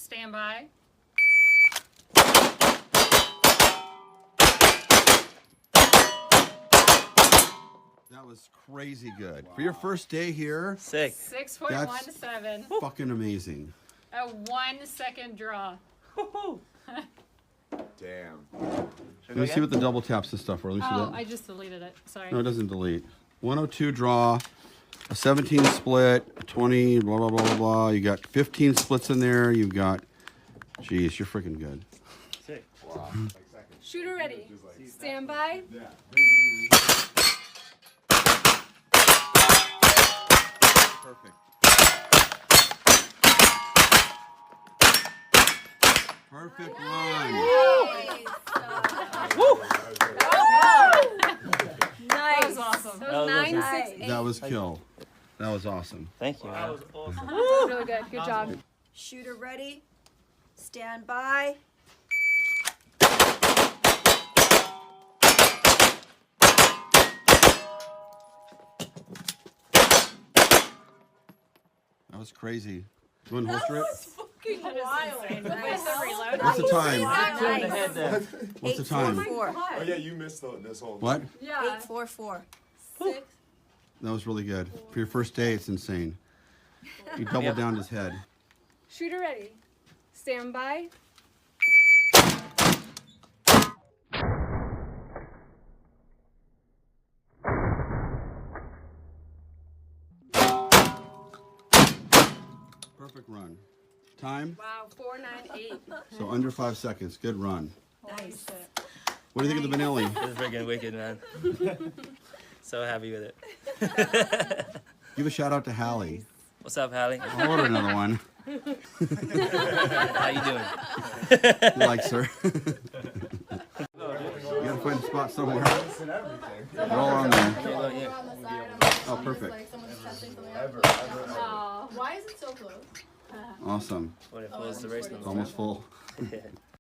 stand by. That was crazy good. Wow. For your first day here, Sick. 6.17. fucking amazing. A 1 second draw. Damn. Let me see what the double taps and stuff were. Let me see Oh, that. I just deleted it. Sorry. No, it doesn't delete. 102 draw, a 17 split, a 20, blah, blah, blah, blah, blah. You got 15 splits in there. You've got, geez, you're freaking good. Sick. Wow. Shooter ready. Stand by. Perfect. Perfect run. Nice. That was awesome. That was 9, 6, 8. That was kill. That was awesome. Thank you. That was awesome. Really good. Good job. Shooter ready. Stand by. That was crazy. You want to holster it? Fucking That is insane. Where's the reload? What's the time? Two in the head there. What's the time? 844. Oh yeah, you missed this whole. What? Yeah. 844. 6. That was really good. For your first day, it's insane. You doubled down his head. Shooter ready. Stand by. Perfect run. Time? Wow. 498. So under 5 seconds. Good run. Nice. What do you think of the Benelli? This is freaking wicked, man. So happy with it. Give a shout out to Hallie. What's up, Hallie? I'll order another one. How you doing? He likes her. You gotta find a spot somewhere. They're all on there. Oh, yeah. Oh, perfect. Why is it so close? Awesome. What if it was the race number? It's almost full.